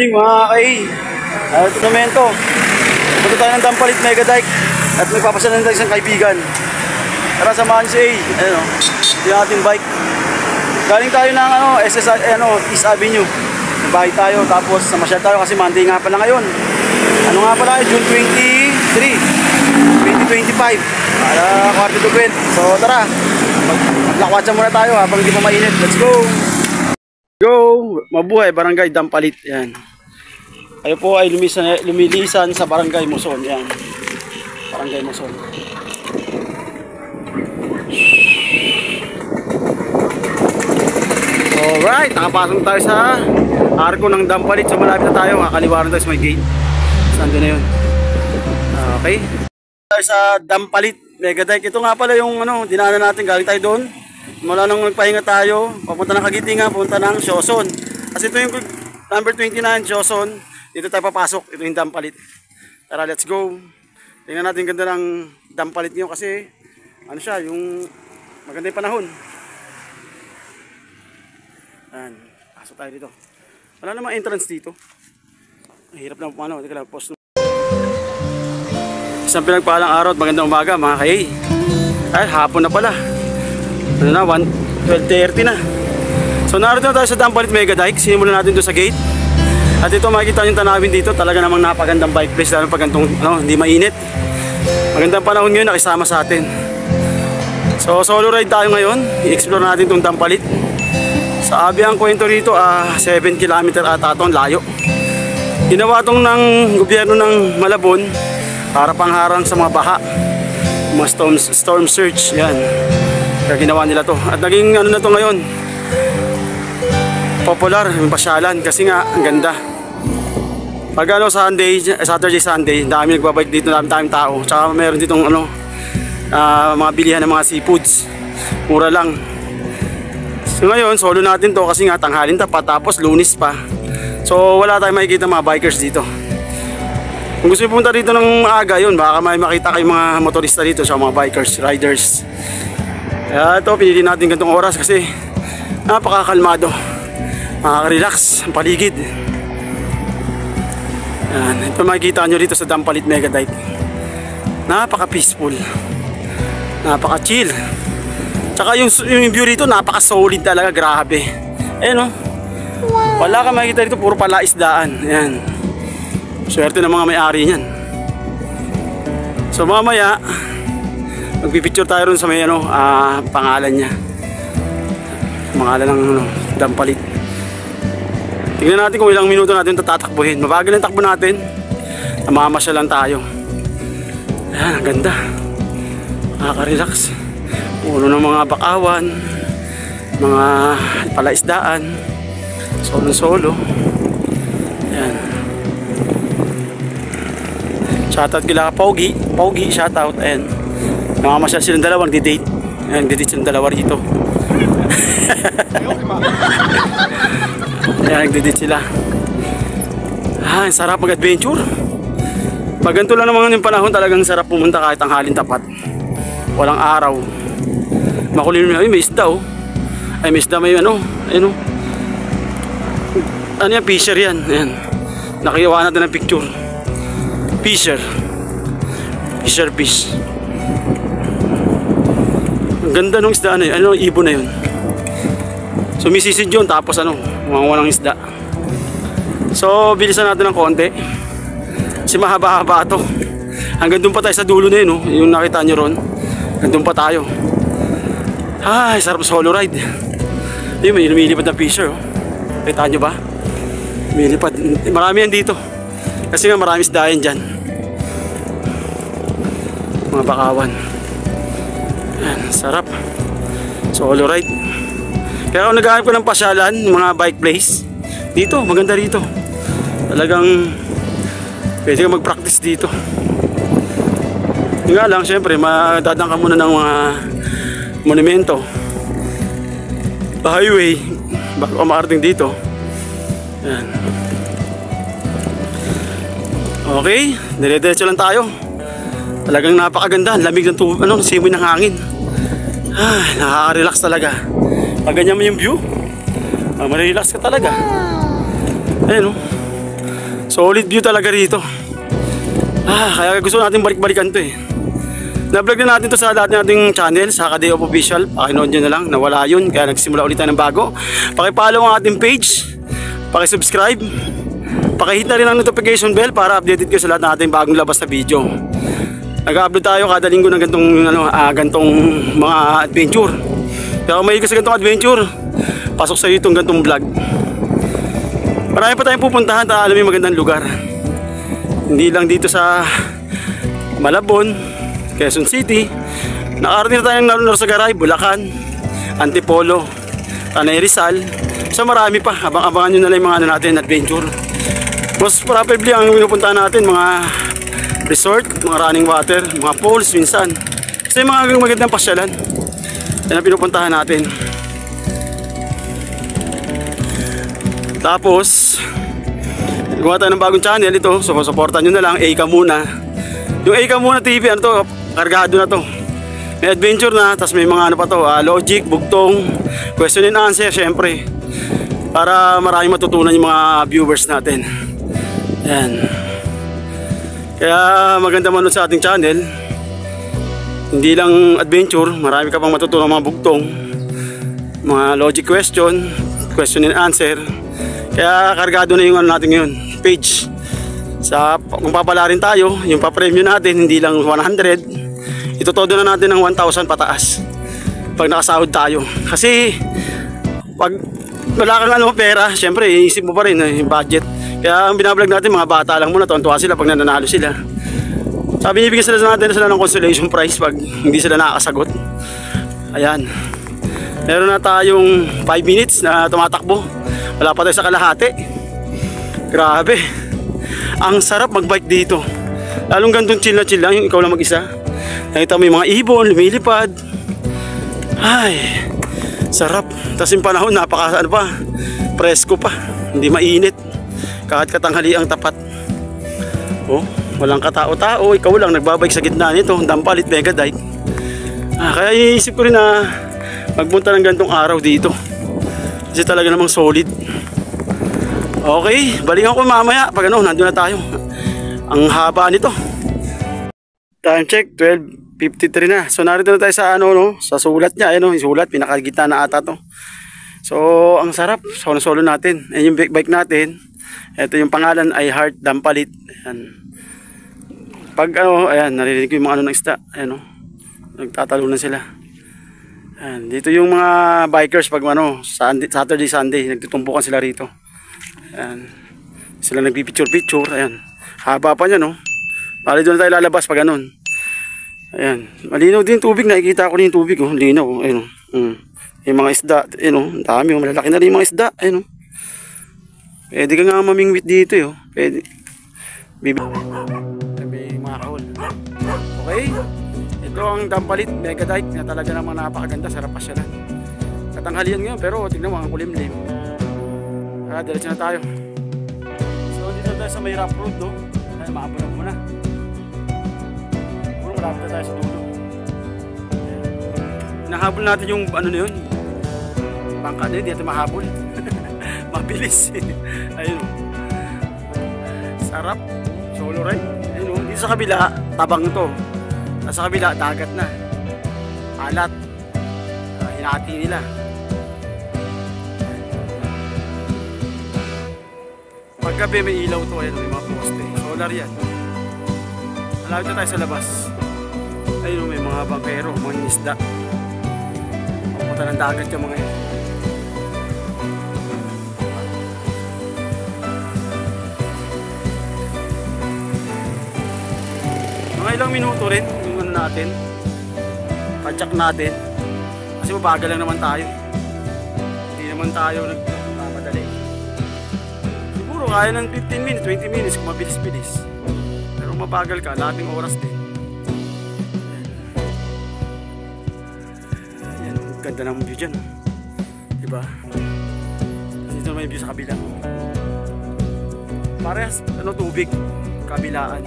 Morning mga ka-A. Ito naman ito. Punta tayo ng Dampalit Mega Dike at magpapasalan tayo isang kaibigan. Tara, samahan si A. Ayun o, yung ating bike. Galing tayo ng East Avenue. Nagbahay tayo, tapos namasyal tayo kasi Monday nga pala ngayon. Ano nga pala, June 23, 2025. Para kwarto to 12. So tara, maglakwatsa muna tayo habang hindi pa mainit. Let's go! Go! Mabuhay, Barangay Dampalit. Yan. Kayo po ay lumilisan sa Barangay Muson. Yan. Barangay Muson. Alright, nakapasok tayo sa arko ng Dampalit. So malapit na tayo, kakaliwaran tayo sa may gate. Saan doon na yun? Okay. Tayo sa Dampalit Mega Dike. Ito nga pala yung dinaanan natin, galing tayo doon. Mula nung nagpahinga tayo, papunta ng Kagitingan, papunta ng Sioson. Kasi ito yung number 29, Sioson. Dito tayo papasok, ito yung Dampalit. Tara, let's go. Tingnan natin ganda ng Dampalit ngayon kasi ano siya, yung maganda yung panahon. Ayan, pasok tayo dito. Wala namang entrance dito. Hirap lang pumano, hindi ka lang post. Isang pinagpalang araw at magandang umaga mga ka-A. Ay, hapon na pala. Ano na, 12:30 na. So narito na tayo sa Dampalit Mega Dike. Sinimulan natin doon sa gate. At ito makikita nyo yung tanawin dito. Talaga namang napagandang bike place. Lalo pag hindi mainit. Magandang panahon ngayon nakisama sa atin. So solo ride tayo ngayon. I-explore natin itong Dampalit. Sabi ang kwento rito 7 km ata itong layo. Ginawa itong ng gobyerno ng Malabon para pangharang sa mga baha, mga storm surge. Yan, kaya ginawa nila to. At naging na to ngayon, popular yung pasyalan kasi nga ang ganda. Pag Saturday Sunday, dami nagbabike dito, dami tao. Tsaka meron ditong mga bilihan ng mga seafoods, mura lang. So ngayon solo natin to kasi nga tanghalin tapat, tapos Lunes pa. So wala tayong makikita mga bikers dito. Kung gusto nyo pumunta dito ng maaga yun, baka may makita kayong mga motorista dito sa mga bikers, riders. Kaya ito, pinili natin ganitong oras kasi napakakalmado, makaka-relax ang paligid. Yan, ito makikita nyo dito sa Dampalit Mega Dike. Napaka-peaceful, napaka-chill. Tsaka yung view dito, napaka-solid talaga, grabe. Ayan o, wala ka makikita dito, puro palaisdaan. Ayan. Swerte ng mga may-ari niyan. So mamaya magpipicture tayo ron sa may pangalan niya. Pangalan ng Dampalit. Tingnan natin kung ilang minuto natin tatakbuhin. Mabagal ang takbo natin. Namamasya lang tayo. Ayan, ang ganda. Nakaka-relax. Puno ng mga bakawan, mga palaisdaan. Solo-solo. Ayan. Shoutout kila Pogi, shoutout. Ayan, namamasyal silang dalawa, nagdi-date. Ayan, nagdi-date silang dalawa rito. Ayan, nagdi-date sila. Ang sarap mag-adventure. Pag ganito lang naman yung panahon, talagang sarap pumunta kahit ang halin tapat. Walang araw. Makulim na, may isda Ay, may isda, may ayun ano yan, fisher yan. Ayan, nakiyawa natin ng picture. Fisher fish. Ang ganda ng isda ibon na yun. Sumisisid yun, tapos walang isda. So bilisan natin ng konti kasi mahaba-haba ito. Hanggang doon pa tayo sa dulo na yun, yung nakita nyo ron. Hanggang doon pa tayo. Ay, sarap solo ride. Ayun, may lumilipad na fisher. Kita nyo ba? Lumilipad. Marami yan dito kasi nga marami isda yan dyan, mga bakawan. Yan, sarap solo ride. Kaya ako naghahanap ko ng pasyalan, mga bike place dito, maganda dito. Talagang pwede ka mag practice dito. Yung nga lang, syempre madadaan ka muna ng mga monumento, highway, bago ka makarating dito. Yan. Okay, dire-diretso lang tayo. Talagang napakaganda, lamig ng simoy ng hangin. Nakaka-relax talaga. Pag ganyan mo yung view, Marelax ka talaga. Ayun, Solid view talaga rito. Kaya gusto natin balik-balikan to eh. Na-vlog na natin to sa dati nating channel, sa Kadeo Official. Pakinood nyo na lang, nawala yun. Kaya nagsimula ulit tayo ng bago. Pakipollow ang ating page. Pakisubscribe. Pakihit na rin ang notification bell para updated kayo sa lahat ng ating bagong labas na video. Nag-upload tayo kada linggo ng gantong mga adventure. Kaya kung mahilig ka sa gantong adventure, pasok sa iyo itong gantong vlog. Marami pa tayong pupuntahan, alam mo yung magandang lugar. Hindi lang dito sa Malabon, Quezon City. Nakarating na tayo ng Norsagaray, Bulacan, Antipolo, Tanay Rizal. So marami pa, abang-abangan nyo na lang yung mga natin adventure. Most probably ang pinupuntahan natin mga resort, mga running water, mga falls minsan. Kasi mga magandang pasyalan. Yan ang pinupuntahan natin. Tapos gumawa tayo ng bagong channel ito. So supportan nyo na lang, Eka Muna. Yung Eka Muna TV, ano to, kargado na to. May adventure na, tapos may mga ano pa to, logic, bugtong, question and answer syempre. Para maraming matutunan yung mga viewers natin. Yan. Kaya maganda manood sa ating channel. Hindi lang adventure, marami ka pang matutunan mga bugtong, mga logic question, question and answer. Kaya kargado na yung ano natin ngayon, page. Kung papala rin tayo, yung pa-premium natin hindi lang 100, itutodo na natin ng 1,000 pataas pag nakasahod tayo. Kasi pag wala kang pera, syempre iisip mo pa rin yung budget. Kaya ang binablog natin mga bata lang muna, tuwan-tuwa sila pag nananalo sila. Sabi nibigyan sila ng consolation prize pag hindi sila nakakasagot. Ayan, meron na tayong 5 minutes na tumatakbo. Wala pa tayo sa kalahati. Grabe, ang sarap magbike dito. Lalong gandong chill na chill lang, yung ikaw lang mag-isa. Nakita mo yung mga ibon, lumilipad. Ay, sarap. Tapos yung panahon, presko pa. Hindi mainit. Kahit katanghali ang tapat. Oh, walang katao-tao. Ikaw lang nagbabike sa gitna nito. Dampalit Mega Dike. Kaya iisip ko rin na magpunta ng gantong araw dito. Kasi talaga namang solid. Okay, balikan ko mamaya pag nandun na tayo. Ang haba nito. Time check, 12:53 na. So narito na tayo sa sa sulat niya. Yung sulat, pinakagitna na ata to. So ang sarap, solo natin. Ayan yung bike natin. Ito yung pangalan ay Heart Dampalit. Ayan. Pag ayan, naririnig ko yung mga ng isda. Ayan nagtatalunan sila. Ayan, dito yung mga bikers pag Saturday, Sunday, nagtutumpukan sila rito. Ayan. Sila nagpipicture. Ayan. Haba pa niya, Bali doon tayo lalabas pag ganun. Ayan. Malinaw din tubig. Nakikita ko rin yung tubig. Linaw. Ayan. Yung mga isda. Ayan. Dami. Malalaki na rin yung mga isda. Ayan. Pwede ka nga mamingwit dito. Pwede. May mga kahol. Okay. Ito ang Dampalit Mega Dike na talaga namang napakaganda. Sarap pasyalan. Katanghalian ngayon. Pero tignan mo ang kulimlim. Diretso na tayo. So dito tayo sa may rough road, Ay, maabunan muna. Puro malapit na tayo sa dulo. Nahabol natin yung na yun. Bangka din, di natin mahabol. Mabilis. Ayun. Sarap. Solo ride. Ayun. Dito sa kabila, tabang to. Sa kabila, dagat na. Alat. Hinati nila. Paggabi may ilaw to, ayun, may mga poste. Solar yan. Malapit na tayo sa labas. Ayun, may mga bangkero, mga isda. Pupunta ng dagat yung mga yun. Mga ilang minuto rin yung natin. Padyak natin. Kasi mabagal lang naman tayo. Hindi naman tayo nagmamadali. Kaya ng 15 minutes, 20 minutes kung mabilis-bilis. Pero mabagal ka, lating oras din. Ayan, ganda ng view dyan. Diba? Dito may view sa kabila. Parehas, tubig, kabilaan.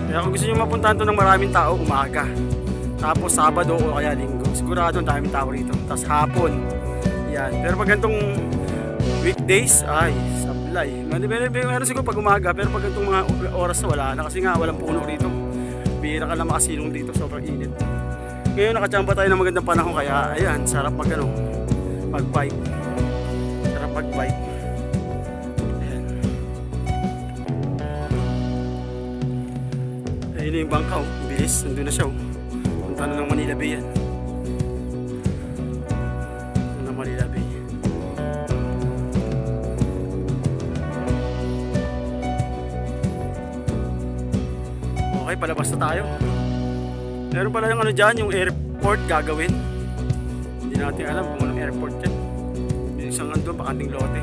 Kaya kung gusto nyo mapuntahan to ng maraming tao, umaga. Tapos Sabado o kaya Linggo. Sigurado ang daming tao rito. Tapos hapon. Yan. Pero pag gantong weekdays, ay, sablay. Meron siguro pag umaga, pero pag itong mga oras na wala na kasi nga walang puno rito. Bihira ka lang makasilong dito, sobrang init. Ngayon nakachamba tayo ng magandang panahon kaya ayan, sarap mag-bike. Sarap mag-bike. Ayan. Ayun yung bangka, bilis, nandun na siya. Punta na ng Manila Bay yan. Manila Bay. Okay, palabas na tayo. Meron pala yung dyan, yung airport gagawin. Hindi natin alam kung anong airport yan. Yung isang andun, bakanting lote.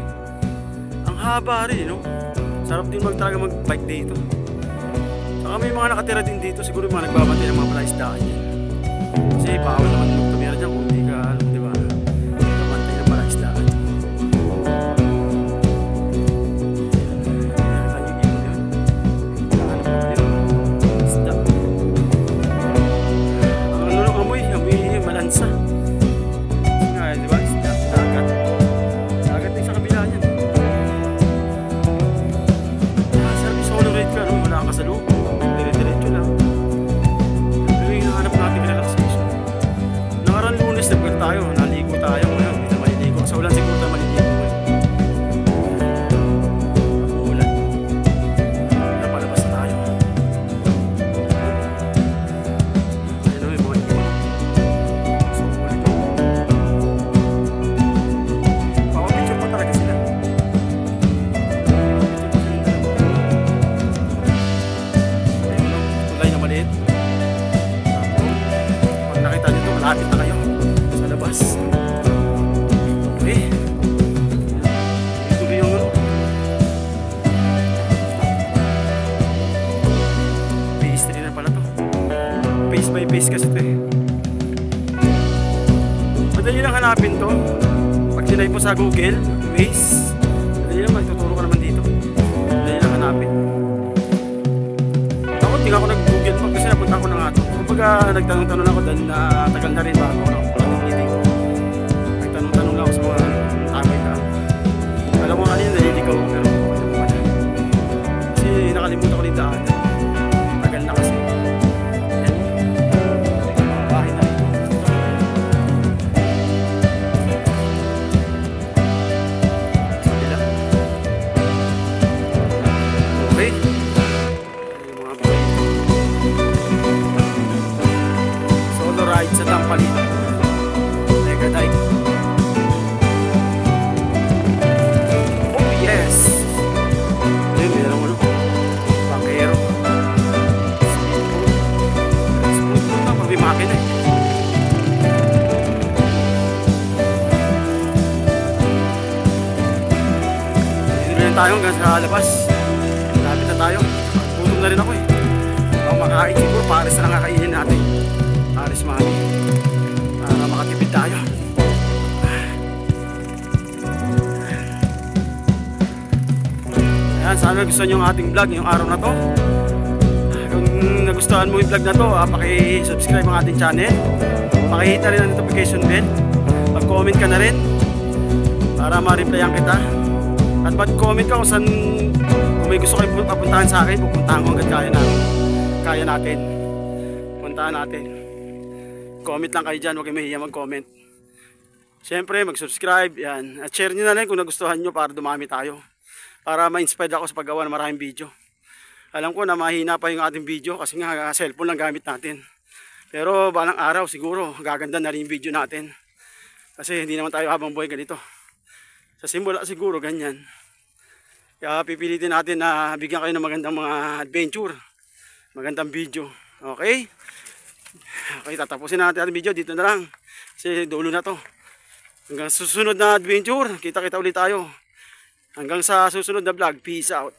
Ang haba rin, no? Sarap din talaga mag-bike dito. Saka may mga nakatira din dito. Siguro yung mga nagbabantay ng mga palaisdaan yan. Kasi bawal naman magtumira dyan kung hindi ka alam, di ba? Nagbabantay ng palaisdaan. Malansa. Nga, di ba? Dagat. Dagat din sa kabila niyan. Sarap yung solo ride ka, no? Wala kang kasalubong. Dire-diretso lang. Pero yung hinahanap natin relaxation. Nakaraan Lunes, nagpunta tayo. Naligo tayo. Ngayon, hindi na maliligo. Sa ulan siguro na maliligo. Ulan. Napalabas na tayo. Ayun, yung mga iwan. Lapit na kayo sa labas. Okay. Ituloy yung phase 3 na pala to. Phase by phase kasi ito eh. Madali lang hanapin to. Pag tinay mo sa Google, Waze, madali lang, magtuturo ka naman dito. Madali lang hanapin. Ako, hindi ako nag-Google pa kasi napunta ko na nga to. Kumbaga, nagtanong-tanong ako dahil tagal na rin bago ako pag-ibig dito. Nagtanong-tanong lang ako sa mga tamay na. Alam mo kanina, naliligaw ko pero okay naman pala. Kasi nakalimutan ko rin daan. Tagal na kasi. Ayan. Bahay na rin. Sabi lang. Okay. Ride sa Dampalit Mega Dike. Oh yes! Ayun, meron mo Bakero. Smooth mo na, pag-may makina eh. Dito na tayo hanggang sa labas. Lapit na tayo. Gutom na rin ako eh. Ako makain siguro, pares na lang kakainin natin. Paris Mami para makatipid tayo. Ayan, sana gusto nyo yung ating vlog yung araw na to. Kung nagustuhan mo yung vlog na to, paki-subscribe ang ating channel, pakihita rin ang notification bell, mag-comment ka na rin para ma-replyan kita, at mag-comment ka kung saan, kung may gusto kayo papuntahan sa akin, pupuntahan ko hanggang kaya natin puntahan natin. Comment lang kayo dyan, huwag kayo mahiya mag-comment. Siyempre, mag-subscribe, yan. At share nyo na lang kung nagustuhan nyo para dumami tayo. Para ma-inspire ako sa paggawa ng maraming video. Alam ko na mahina pa yung ating video kasi nga cellphone lang gamit natin. Pero balang araw siguro, gaganda na rin yung video natin. Kasi hindi naman tayo habang buhay ganito. Sa simula siguro, ganyan. Kaya pipilitin natin na bigyan kayo ng magandang mga adventure. Magandang video. Okay? Okay, tatapusin natin ang video dito na lang. Kasi dulo na to. Hanggang susunod na adventure, kita-kita ulit tayo. Hanggang sa susunod na vlog. Peace out.